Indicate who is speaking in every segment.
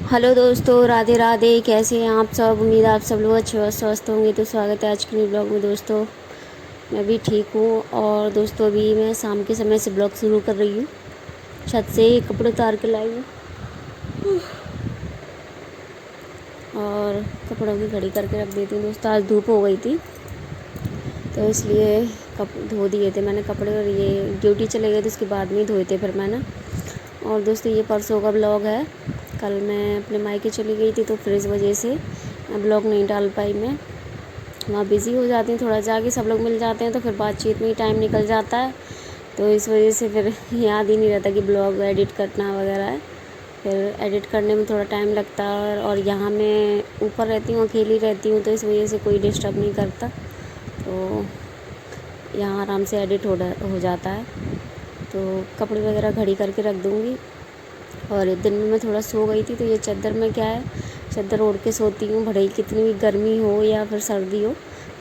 Speaker 1: Hello दोस्तों, राधे राधे। कैसे हैं आप सब? उम्मीद है आप सब लोग अच्छे और स्वस्थ होंगे। तो स्वागत है आज के न्यू ब्लॉग में दोस्तों। मैं भी ठीक हूँ। और दोस्तों अभी मैं शाम के समय से ब्लॉग शुरू कर रही हूँ। छत से कपड़े उतार के लाई हूँ और कपड़ों की घड़ी करके रख देती हूँ दोस्तों। आज धूप हो गई थी तो इसलिए धो दिए थे मैंने कपड़े। और ये ड्यूटी चले गए थे, उसके बाद में ही धोए थे फिर मैंने। और दोस्तों ये परसों का ब्लॉग है। कल मैं अपने मायके चली गई थी तो फिर इस वजह से ब्लॉग नहीं डाल पाई मैं। वहाँ बिज़ी हो जाती हूँ थोड़ा, जाके सब लोग मिल जाते हैं तो फिर बातचीत में ही टाइम निकल जाता है। तो इस वजह से फिर याद ही नहीं रहता कि ब्लॉग एडिट करना वगैरह है। फिर एडिट करने में थोड़ा टाइम लगता है। और यहाँ मैं ऊपर रहती हूँ, अकेली रहती हूँ, तो इस वजह से कोई डिस्टर्ब नहीं करता। तो यहाँ आराम से एडिट हो जाता है। तो कपड़े वगैरह घड़ी करके रख दूँगी। और दिन में मैं थोड़ा सो गई थी तो ये चादर में क्या है, चादर ओढ़ के सोती हूँ। भले ही कितनी भी गर्मी हो या फिर सर्दी हो,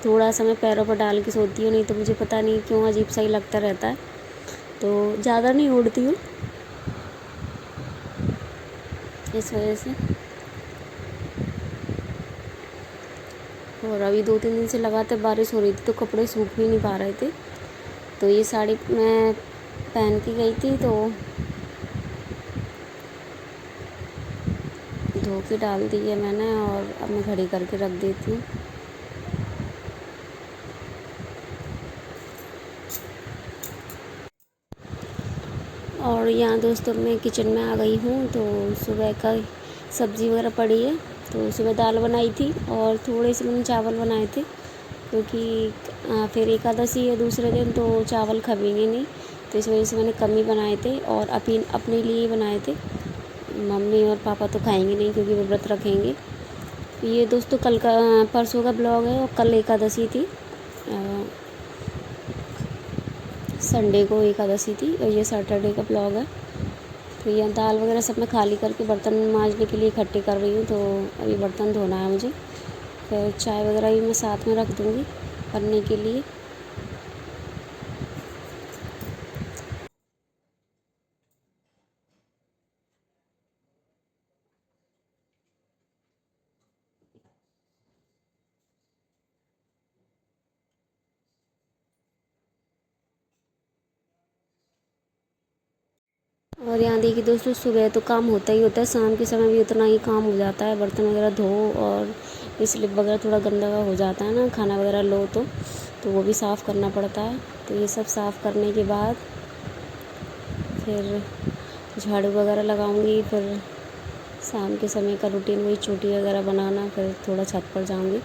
Speaker 1: थोड़ा सा मैं पैरों पर डाल के सोती हूँ। नहीं तो मुझे पता नहीं क्यों अजीब सा ही लगता रहता है। तो ज़्यादा नहीं ओढ़ती हूँ इस वजह से। और अभी 2-3 दिन से लगातार बारिश हो रही थी तो कपड़े सूख भी नहीं पा रहे थे। तो ये साड़ी मैं पहन के गई थी तो धो के डाल दी है मैंने। और अब मैं घड़ी करके रख देती हूँ। और यहाँ दोस्तों मैं किचन में आ गई हूँ। तो सुबह का सब्ज़ी वगैरह पड़ी है। तो सुबह दाल बनाई थी और थोड़े से मैंने चावल बनाए थे, क्योंकि फिर एकादशी है दूसरे दिन तो चावल खपेंगे नहीं। तो इस वजह से मैंने कम ही बनाए थे और अपने लिए ही बनाए थे। मम्मी और पापा तो खाएंगे नहीं क्योंकि वो व्रत रखेंगे। ये दोस्तों कल का परसों का ब्लॉग है और कल एकादशी थी। संडे को एकादशी थी और ये सैटरडे का ब्लॉग है। तो ये दाल वगैरह सब मैं खाली करके बर्तन मांजने के लिए इकट्ठे कर रही हूँ। तो अभी बर्तन धोना है मुझे। फिर चाय वगैरह भी मैं साथ में रख दूँगी बनने के लिए। और यहाँ देखिए दोस्तों, सुबह तो काम होता ही होता है, शाम के समय भी उतना ही काम हो जाता है। बर्तन वगैरह धो और स्लिप वगैरह थोड़ा गंदा हो जाता है ना, खाना वगैरह लो तो वो भी साफ़ करना पड़ता है। तो ये सब साफ़ करने के बाद फिर झाड़ू वगैरह लगाऊंगी। फिर शाम के समय का रूटीन वही चोटी वगैरह बनाना, फिर थोड़ा छत पर जाऊंगी।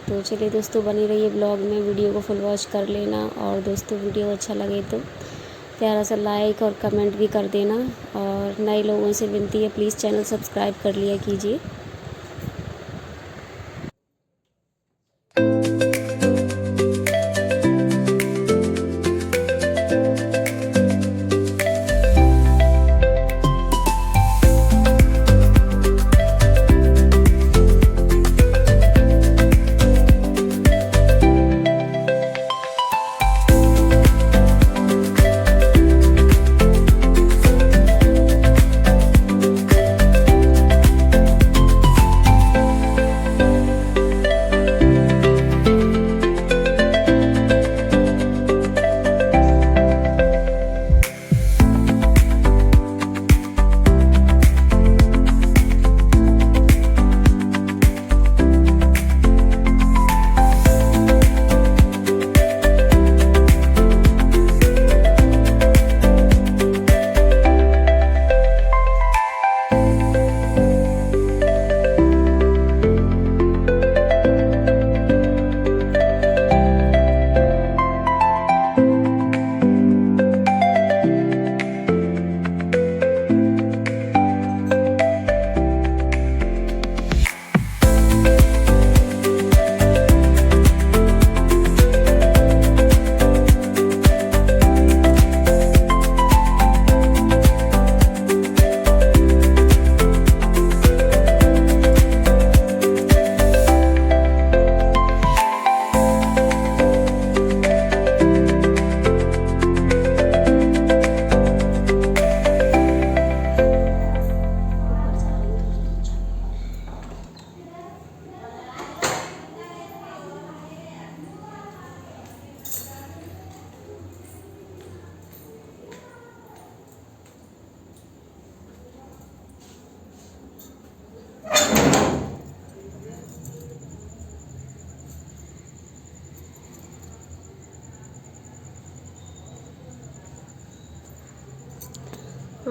Speaker 1: तो चलिए दोस्तों, बनी रहिए ब्लॉग में, वीडियो को फुल वॉच कर लेना। और दोस्तों वीडियो अच्छा लगे तो प्यारा सा लाइक और कमेंट भी कर देना। और नए लोगों से विनती है, प्लीज़ चैनल सब्सक्राइब कर लिया कीजिए।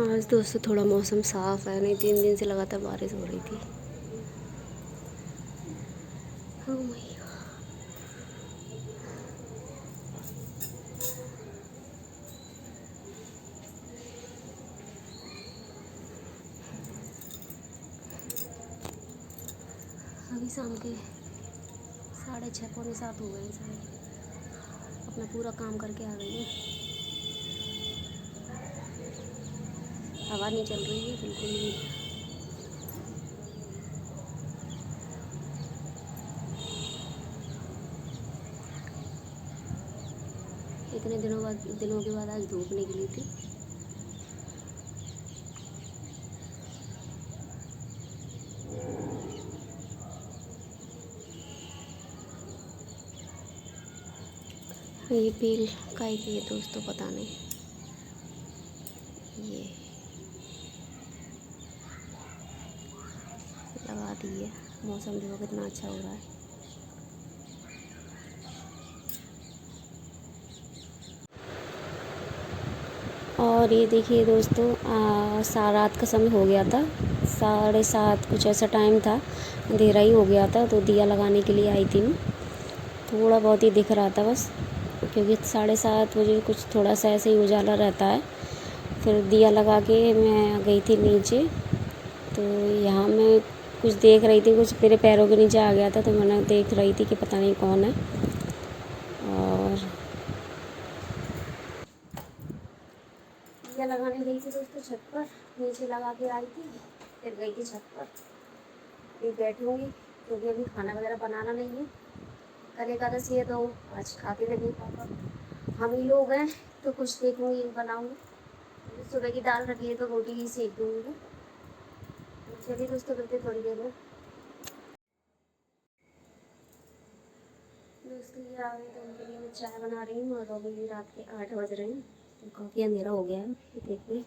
Speaker 1: आज दोस्तों थोड़ा मौसम साफ़ है, नहीं 3 दिन से लगातार बारिश हो रही थी। Oh my God। अभी शाम के 6:30 पौने 7 हो गए हैं सारे। अपना पूरा काम करके आ गई हूँ। हवा नहीं चल रही है बिल्कुल भी। इतने दिनों के बाद आज धूप निकली थी। ये बेल काय की है दोस्तों, पता नहीं। ये लगा दी है। मौसम देखो कितना अच्छा हो रहा है। और ये देखिए दोस्तों, रात का समय हो गया था, 7:30 कुछ ऐसा टाइम था, अंधेरा ही हो गया था। तो दिया लगाने के लिए आई थी मैं। थोड़ा बहुत ही दिख रहा था बस, क्योंकि 7:30 बजे कुछ थोड़ा सा ऐसे ही उजाला रहता है। फिर दिया लगा के मैं गई थी नीचे। तो यहाँ मैं कुछ देख रही थी, कुछ मेरे पैरों के नीचे आ गया था, तो मैंने देख रही थी कि पता नहीं कौन है। और दिया लगाने गई थी दोस्तों छत पर, नीचे लगा के आई थी, फिर गई थी छत पर। अभी बैठूँगी क्योंकि अभी खाना वगैरह बनाना नहीं है। कल एकादशी है तो आज खा के नहीं पापा, हम ही लोग हैं, तो कुछ देखूँगी बनाऊँगी। सुबह की दाल रखी है तो रोटी ही सेक दूँगी। चलिए दोस्तों, करते थोड़ी देर में। दोस्तों ये आ गए तो उनके लिए मैं चाय बना रही हूँ। और अभी रात के 8 बज रहे हैं, तो काफ़ी अंधेरा हो गया है। देखिए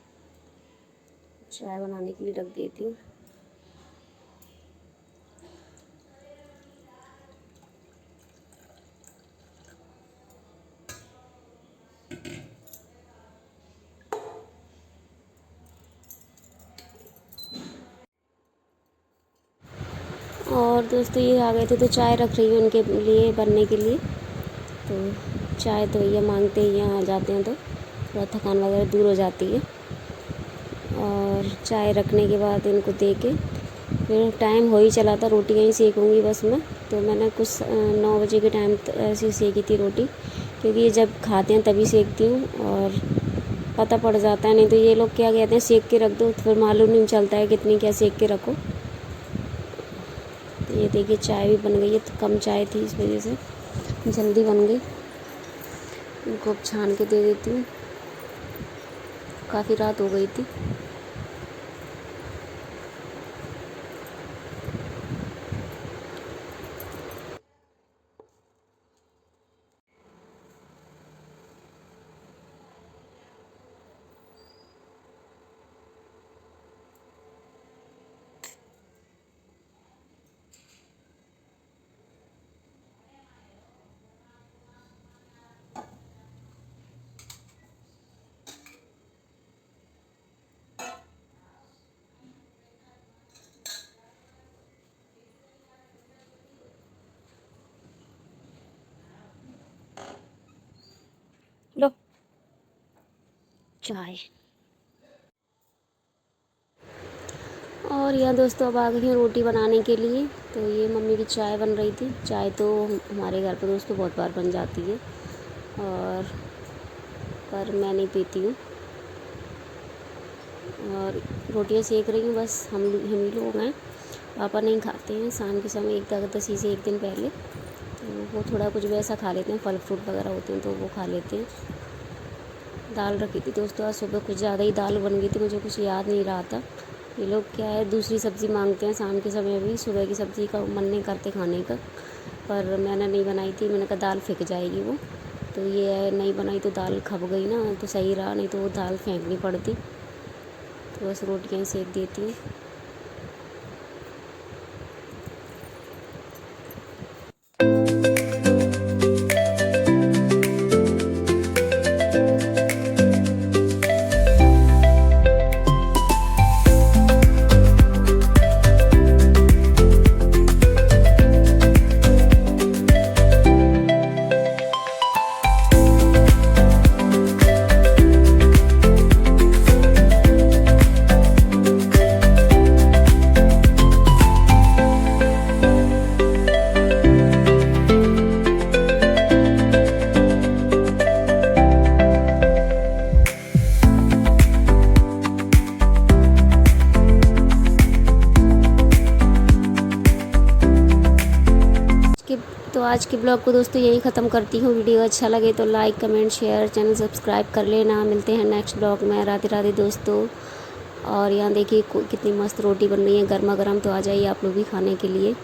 Speaker 1: चाय बनाने के लिए रख देती हूँ। और दोस्तों ये आ गए थे तो चाय रख रही हूँ उनके लिए बनने के लिए। तो चाय तो ये मांगते ही यहाँ आ जाते हैं, तो थोड़ा थकान वगैरह दूर हो जाती है। और चाय रखने के बाद इनको दे के फिर टाइम हो ही चला था, रोटियाँ ही सेकूँगी बस मैं। तो मैंने कुछ 9 बजे के टाइम ऐसी सेकी थी रोटी, क्योंकि ये जब खाते हैं तभी सेकती हूँ और पता पड़ जाता है। नहीं तो ये लोग क्या कहते हैं, सेक के रख दो, तो फिर मालूम नहीं चलता है कितनी क्या सेक के रखो। तो ये देखिए चाय भी बन गई है, तो कम चाय थी इस वजह से जल्दी बन गई। इनको अब छान के दे देती हूँ, काफ़ी रात हो गई थी। लो चाय। और यह दोस्तों अब आ गई हूँ रोटी बनाने के लिए। तो ये मम्मी की चाय बन रही थी। चाय तो हमारे घर पर दोस्तों बहुत बार बन जाती है, और पर मैं नहीं पीती हूँ। और रोटियाँ सेक रही हूँ बस। हम ही लोग हैं, पापा नहीं खाते हैं। शाम के समय एकादशी से एक दिन पहले तो वो थोड़ा कुछ वैसा खा लेते हैं, फल फ्रूट वगैरह होते हैं तो वो खा लेते हैं। दाल रखी थी दोस्तों, आज सुबह कुछ ज़्यादा ही दाल बन गई थी, मुझे कुछ याद नहीं रहा था। ये लोग क्या है, दूसरी सब्ज़ी मांगते हैं शाम के समय भी। सुबह की सब्ज़ी का मन नहीं करते खाने का, पर मैंने नहीं बनाई थी। मैंने कहा दाल फेंक जाएगी वो, तो ये नहीं बनाई तो दाल खप गई ना, तो सही रहा, नहीं तो वो दाल फेंकनी पड़ती। तो बस रोटियाँ ही सेक देती हूँ। आज के ब्लॉग को दोस्तों यही ख़त्म करती हूँ। वीडियो अच्छा लगे तो like comment share channel subscribe कर लेना। मिलते हैं नेक्स्ट ब्लॉग में। राधे राधे दोस्तों। और यहाँ देखिए कितनी मस्त रोटी बन रही है गर्मा गर्म, तो आ जाइए आप लोग भी खाने के लिए।